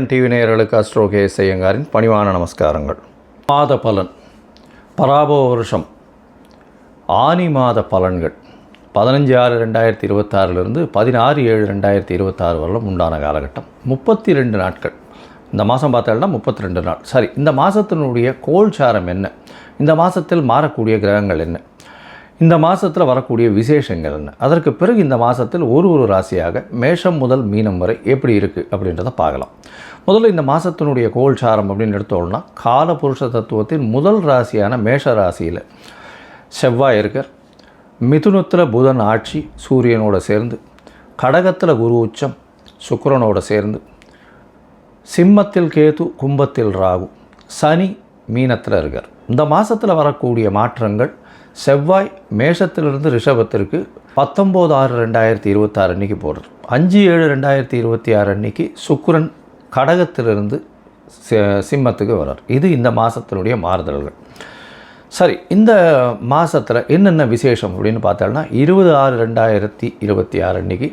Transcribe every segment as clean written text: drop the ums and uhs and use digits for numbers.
TV நேயர்களுக்கு astro KS ஐயங்காரின் பணிவான நமஸ்காரங்கள். மாத பலன், பராபவ வருஷம் ஆனி மாத பலன்கள் 15/6/2026 16/7/2026 வரலும் உண்டான காலகட்டம் 32 நாட்கள். இந்த மாதம் பார்த்தோம்னா 32 நாள். சரி, இந்த மாதத்தினுடைய கோல்சாரம் என்ன, இந்த மாதத்தில் மாறக்கூடிய கிரகங்கள் என்ன, இந்த மாதத்தில் வரக்கூடிய விசேஷங்கள் என்ன, அதற்கு பிறகு இந்த மாதத்தில் ஒரு ராசியாக மேஷம் முதல் மீனம் வரை எப்படி இருக்குது அப்படின்றத பார்க்கலாம். முதல்ல இந்த மாதத்தினுடைய கோல்சாரம் அப்படின்னு எடுத்தோம்னா, காலபுருஷ தத்துவத்தின் முதல் ராசியான மேஷ ராசியில் செவ்வாய் இருக்கார், மிதுனத்தில் புதன் ஆட்சி சூரியனோடு சேர்ந்து, கடகத்தில் குரு உச்சம் சுக்கிரனோடு சேர்ந்து, சிம்மத்தில் கேது, கும்பத்தில் ராகு, சனி மீனத்தில் இருக்கார். இந்த மாதத்தில் வரக்கூடிய மாற்றங்கள், செவ்வாய் மேஷத்திலிருந்து ரிஷபத்திற்கு 19/6/2026 அன்றைக்கி போடுறார். 5/7/2026 அன்றைக்கி சுக்கிரன் கடகத்திலிருந்து சிம்மத்துக்கு வர்றார். இது இந்த மாதத்தினுடைய மாறுதல்கள். சரி, இந்த மாதத்தில் என்னென்ன விசேஷம் அப்படின்னு பார்த்தோம்னா, 20/6/2026 அன்றைக்கி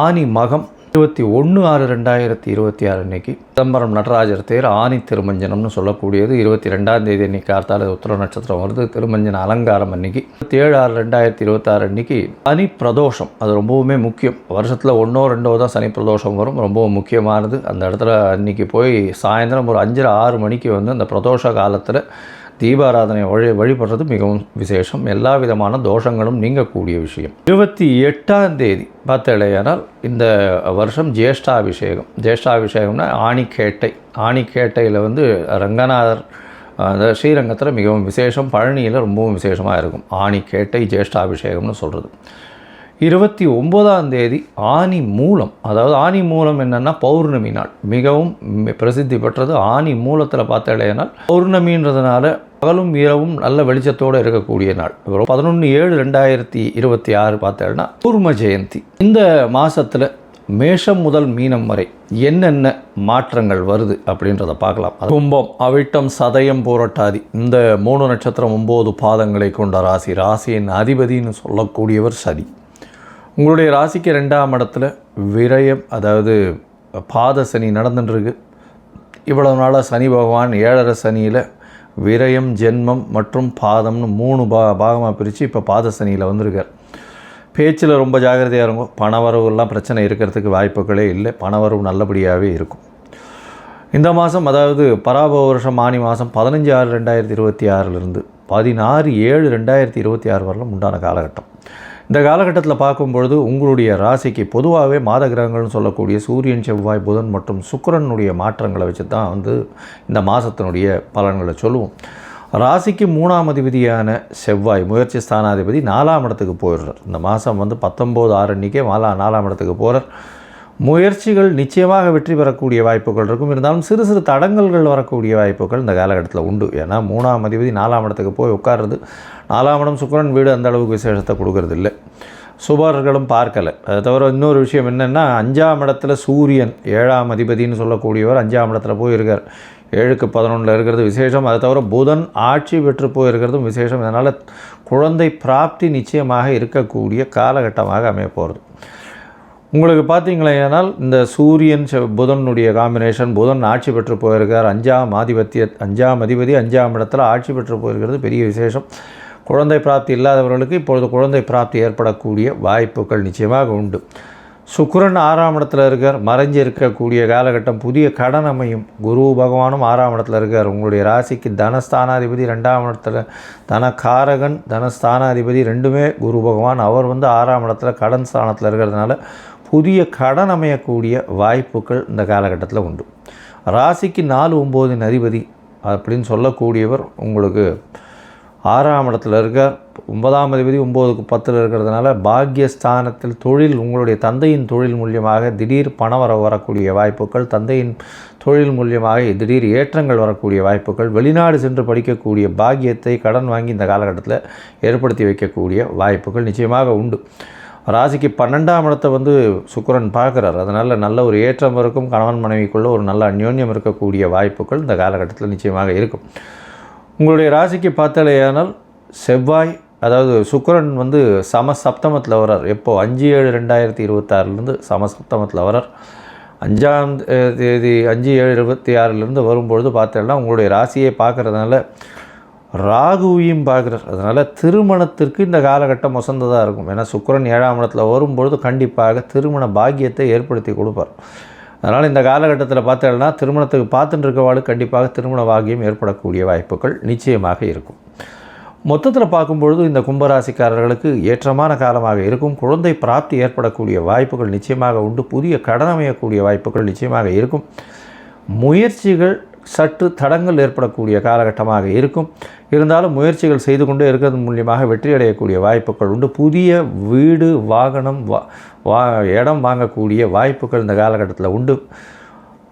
ஆனி மகம், 21/6/2026 அன்றைக்கி சிதம்பரம் நடராஜர் தேர் ஆனி திருமஞ்சனம்னு சொல்லக்கூடியது. 22ஆம் தேதி அன்றைக்கி கார்த்தால உத்திர நட்சத்திரம் வருது, திருமஞ்சன அலங்காரம் அன்றைக்கி. 27/6/2026 அன்றைக்கி சனி பிரதோஷம். அது ரொம்பவுமே முக்கியம். வருஷத்தில் 1-2 தான் சனி பிரதோஷம் வரும், ரொம்பவும் முக்கியமானது. அந்த இடத்துல அன்றைக்கி போய் சாயந்தரம் ஒரு 5-6 மணிக்கு அந்த பிரதோஷ காலத்தில் தீபாராதனை வழிபடுறது மிகவும் விசேஷம். எல்லா விதமான தோஷங்களும் நீங்கக்கூடிய விஷயம். 28ஆம் தேதி பார்த்தேனால் இந்த வருஷம் ஜேஷ்டாபிஷேகம். ஜேஷ்டாபிஷேகம்னா ஆணிக்கேட்டை. ஆணிக்கேட்டையில் ரங்கநாதர் அந்த ஸ்ரீரங்கத்தில் மிகவும் விசேஷம், பழனியில் ரொம்பவும் விசேஷமாக இருக்கும். ஆணிக்கேட்டை ஜேஷ்டாபிஷேகம்னு சொல்கிறது. 29ஆம் தேதி ஆனி மூலம். அதாவது ஆனி மூலம் என்னென்னா பௌர்ணமி நாள், மிகவும் பிரசித்தி பெற்றது. ஆனி மூலத்தில் பார்த்தேனால் பௌர்ணமின்றதுனால பகலும் இரவும் நல்ல வெளிச்சத்தோடு இருக்கக்கூடிய நாள். 11/7/2026 பார்த்தேன்னா கூர்ம ஜெயந்தி. இந்த மாதத்தில் மேஷம் முதல் மீனம் வரை என்னென்ன மாற்றங்கள் வருது அப்படின்றத பார்க்கலாம். கும்பம், அவிட்டம், சதயம், பூரட்டாதி இந்த 3 நட்சத்திரம் 9 பாதங்களை கொண்ட ராசி. ராசியின் அதிபதினு சொல்லக்கூடியவர் சனி. உங்களுடைய ராசிக்கு 2ஆம் இடத்துல விரயம், அதாவது பாத சனி நடந்துட்டுருக்கு. இவ்வளவு நாளாக சனி பகவான் 7.5 சனியில் விரயம், ஜென்மம் மற்றும் பாதம்னு 3 பாகமாக பிரித்து இப்போ பாத சனியில் வந்திருக்கார். பேச்சில் ரொம்ப ஜாகிரதையாக இருக்கும். பணவரவுலாம் பிரச்சனை இருக்கிறதுக்கு வாய்ப்புகளே இல்லை. பணவரவு நல்லபடியாகவே இருக்கும். இந்த மாதம், அதாவது பராபவ வருஷம் ஆனி மாதம் 15/6/2026 16/7/2026 வரலும் உண்டான காலகட்டம். இந்த காலகட்டத்தில் பார்க்கும்பொழுது உங்களுடைய ராசிக்கு பொதுவாகவே மாத கிரகங்கள்னு சொல்லக்கூடிய சூரியன், செவ்வாய், புதன் மற்றும் சுக்கிரனுடைய மாற்றங்களை வச்சு தான் இந்த மாதத்தினுடைய பலன்களை சொல்லுவோம். ராசிக்கு 3ஆம் அதிபதியான செவ்வாய் முயற்சி ஸ்தானாதிபதி 4ஆம் இடத்துக்கு போயிடுறார். இந்த மாதம் 19/6 அன்றைக்கே 4ஆம் இடத்துக்கு போகிறார். முயற்சிகள் நிச்சயமாக வெற்றி பெறக்கூடிய வாய்ப்புகள் இருக்கும். இருந்தாலும் சிறு சிறு தடங்கல்கள் வரக்கூடிய வாய்ப்புகள் இந்த காலகட்டத்தில் உண்டு. ஏன்னா 3ஆம் அதிபதி 4ஆம் இடத்துக்கு போய் உட்கார்றது. 4ஆம் இடம் சுக்கிரன் வீடு அந்த அளவுக்கு விசேஷத்தை கொடுக்கறதில்லை, சுபர்களும் பார்க்கலை. அதை தவிர இன்னொரு விஷயம் என்னென்னா, 5ஆம் இடத்துல சூரியன் 7ஆம் அதிபதினு சொல்லக்கூடியவர் 5ஆம் இடத்துல போயிருக்கார். 7க்கு 11 இருக்கிறது விசேஷம். அதை தவிர புதன் ஆட்சி பெற்று போயிருக்கிறதும் விசேஷம். இதனால் குழந்தை பிராப்தி நிச்சயமாக இருக்கக்கூடிய காலகட்டமாக அமைய போகிறது. உங்களுக்கு பார்த்தீங்களேனால் இந்த சூரியன் புதனுடைய காம்பினேஷன், புதன் ஆட்சி பெற்று போயிருக்கார். 5ஆம் அதிபதி 5ஆம் இடத்துல ஆட்சி பெற்று போயிருக்கிறது பெரிய விசேஷம். குழந்தை பிராப்தி இல்லாதவர்களுக்கு இப்பொழுது குழந்தை பிராப்தி ஏற்படக்கூடிய வாய்ப்புகள் நிச்சயமாக உண்டு. சுக்கிரன் 6ஆம் இடத்துல இருக்கார். மறைஞ்சு இருக்கக்கூடிய காலகட்டம். புதிய கடன் அமையும். குரு பகவானும் 6ஆம் இடத்துல இருக்கார். உங்களுடைய ராசிக்கு தனஸ்தானாதிபதி 2ஆம் இடத்துல, தனகாரகன் தனஸ்தானாதிபதி ரெண்டுமே குரு பகவான். அவர் 6ஆம் இடத்துல கடன் ஸ்தானத்தில் இருக்கிறதுனால புதிய கடன் அமையக்கூடிய வாய்ப்புகள் இந்த காலகட்டத்தில் உண்டு. ராசிக்கு 4-9 அதிபதி அப்படின்னு சொல்லக்கூடியவர் உங்களுக்கு 6ஆம் இடத்துல இருக்கார். 9ஆம் அதிபதி 9க்கு 10 இருக்கிறதுனால பாக்யஸ்தானத்தில் தொழில், உங்களுடைய தந்தையின் தொழில் மூலியமாக திடீர் பணம் வரக்கூடிய வாய்ப்புகள், தந்தையின் தொழில் மூலியமாக திடீர் ஏற்றங்கள் வரக்கூடிய வாய்ப்புகள், வெளிநாடு சென்று படிக்கக்கூடிய பாக்கியத்தை கடன் வாங்கி இந்த காலகட்டத்தில் ஏற்படுத்தி வைக்கக்கூடிய வாய்ப்புகள் நிச்சயமாக உண்டு. ராசிக்கு 12ஆம் இடத்தை சுக்கிரன் பார்க்குறார். அதனால் நல்ல ஒரு ஏற்றம் இருக்கும். கணவன் மனைவிக்குள்ளே ஒரு நல்ல அந்யோன்யம் இருக்கக்கூடிய வாய்ப்புகள் இந்த காலகட்டத்தில் நிச்சயமாக இருக்கும். உங்களுடைய ராசிக்கு பார்த்தாலேயானால் செவ்வாய் அதாவது சுக்கிரன் வந்து சமசப்தமத்தில் வரார். எப்போது 5/7/2026 சமசப்தமத்தில் வரார். 5ஆம் தேதி 5/7/26 வரும்பொழுது பார்த்தோன்னா உங்களுடைய ராசியை பார்க்குறதுனால ராகுவையும் பார்க்குறார். அதனால் திருமணத்திற்கு இந்த காலகட்டம் வசந்ததாக இருக்கும். ஏன்னா சுக்கிரன் 7ஆம் இடத்துல வரும்பொழுது கண்டிப்பாக திருமண பாக்கியத்தை ஏற்படுத்தி கொடுப்பார். அதனால் இந்த காலகட்டத்தில் பார்த்தோன்னா திருமணத்துக்கு பார்த்துட்டு இருக்கவாளுக்கு கண்டிப்பாக திருமண பாக்கியம் ஏற்படக்கூடிய வாய்ப்புகள் நிச்சயமாக இருக்கும். மொத்தத்தில் பார்க்கும்பொழுது இந்த கும்பராசிக்காரர்களுக்கு ஏற்றமான காலமாக இருக்கும். குழந்தை பிராப்தி ஏற்படக்கூடிய வாய்ப்புகள் நிச்சயமாக உண்டு. புதிய கடன் அமையக்கூடிய வாய்ப்புகள் நிச்சயமாக இருக்கும். முயற்சிகள் சற்று தடங்கள் ஏற்படக்கூடிய காலகட்டமாக இருக்கும். இருந்தாலும் முயற்சிகள் செய்து கொண்டே இருக்கிறது மூலியமாக வெற்றி அடையக்கூடிய வாய்ப்புகள் உண்டு. புதிய வீடு வாகனம் இடம் வாங்கக்கூடிய வாய்ப்புகள் இந்த காலகட்டத்தில் உண்டு.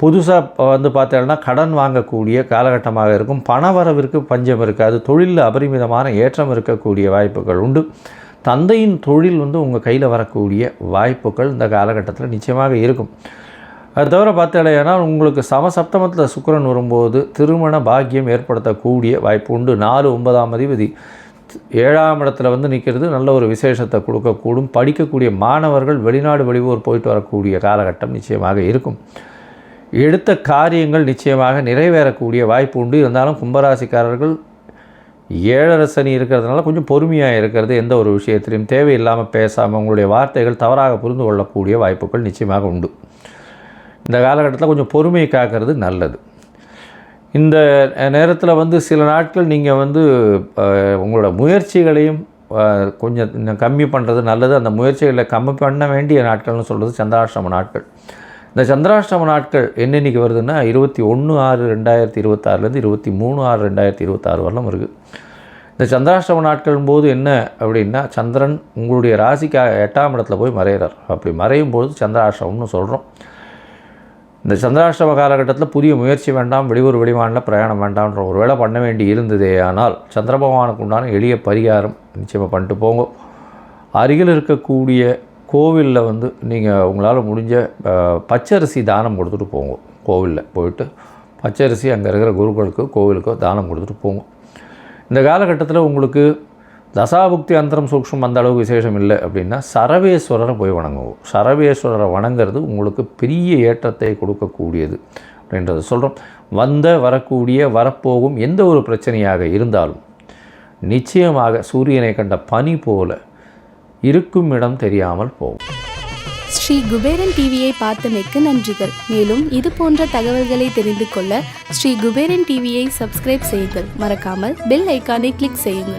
புதுசாக வந்து பார்த்தோன்னா கடன் வாங்கக்கூடிய காலகட்டமாக இருக்கும். பணவரவிற்கு பஞ்சம் இருக்காது. தொழிலில் அபரிமிதமான ஏற்றம் இருக்கக்கூடிய வாய்ப்புகள் உண்டு. தந்தையின் தொழில் வந்து உங்கள் கையில் வரக்கூடிய வாய்ப்புகள் இந்த காலகட்டத்தில் நிச்சயமாக இருக்கும். அது தவிர பார்த்தீங்கன்னா உங்களுக்கு சமசப்தமத்தில் சுக்கிரன் வரும்போது திருமண பாக்கியம் ஏற்படுத்தக்கூடிய வாய்ப்பு உண்டு. 4/9 அதிபதி 7ஆம் இடத்துல வந்து நிற்கிறது நல்ல ஒரு விசேஷத்தை கொடுக்கக்கூடும். படிக்கக்கூடிய மாணவர்கள் வெளிநாடு வெளியூர் போயிட்டு வரக்கூடிய காலகட்டம் நிச்சயமாக இருக்கும். எடுத்த காரியங்கள் நிச்சயமாக நிறைவேறக்கூடிய வாய்ப்பு உண்டு. இருந்தாலும் கும்பராசிக்காரர்கள் 7.5 சனி இருக்கிறதுனால கொஞ்சம் பொறுமையாக இருக்கிறது. எந்த ஒரு விஷயத்திலையும் தேவையில்லாமல் பேசாமல் உங்களுடைய வார்த்தைகள் தவறாக புரிந்து கொள்ளக்கூடிய வாய்ப்புகள் நிச்சயமாக உண்டு. இந்த காலகட்டத்தில் கொஞ்சம் பொறுமையை காக்கிறது நல்லது. இந்த நேரத்தில் வந்து சில நாட்கள் நீங்கள் வந்து உங்களோட முயற்சிகளையும் கொஞ்சம் கம்மி பண்ணுறது நல்லது. அந்த முயற்சிகளை கம்மி பண்ண வேண்டிய நாட்கள்னு சொல்கிறது சந்திராஷ்டம நாட்கள். இந்த சந்திராஷ்டம நாட்கள் என்னென்னைக்கு வருதுன்னா 21/6/2026 23/6/2026 வரலாம் இருக்குது. இந்த சந்திராஷ்டம நாட்கள் போது என்ன அப்படின்னா சந்திரன் உங்களுடைய ராசிக்கு 8ஆம் இடத்துல போய் மறைகிறார். அப்படி மறையும் போது சந்திராஷ்டமம்னு சொல்கிறோம். இந்த சந்திராஷ்டம காலகட்டத்தில் புதிய முயற்சி வேண்டாம், வெளியூர் வெளிமாநில பிரயாணம் வேண்டாம்ன்ற ஒரு வேளை பண்ண வேண்டி இருந்ததே. ஆனால் சந்திர பகவானுக்கு உண்டான எளிய பரிகாரம் நிச்சயமாக பண்ணிட்டு போங்க. அருகில் இருக்கக்கூடிய கோவிலில் வந்து நீங்கள் உங்களால் முடிஞ்ச பச்சரிசி தானம் கொடுத்துட்டு போங்க. கோவிலில் போயிட்டு பச்சரிசி அங்கே இருக்கிற குருக்களுக்கு கோவிலுக்கோ தானம் கொடுத்துட்டு போங்க. இந்த காலகட்டத்தில் உங்களுக்கு தசாபுக்தி அந்தரம் சூக்ஷ்மம் அந்த அளவுக்கு விசேஷம் இல்லை அப்படின்னா சரவேஸ்வரரை போய் வணங்குவோம். சரவேஸ்வரரை வணங்குறது உங்களுக்கு பெரிய ஏற்றத்தை கொடுக்கக்கூடியது அப்படின்றத சொல்கிறோம். வரக்கூடிய வரப்போகும் எந்த ஒரு பிரச்சனையாக இருந்தாலும் நிச்சயமாக சூரியனை கண்ட பனி போல இருக்கும் இடம் தெரியாமல் போகும். ஸ்ரீ குபேரன் டிவியை பார்த்தமைக்கு நன்றிகள். மேலும் இது போன்ற தகவல்களை தெரிந்து கொள்ள ஸ்ரீ குபேரன் டிவியை சப்ஸ்கிரைப் செய்யுங்கள். மறக்காமல் பெல் ஐக்கானை கிளிக் செய்யுங்கள்.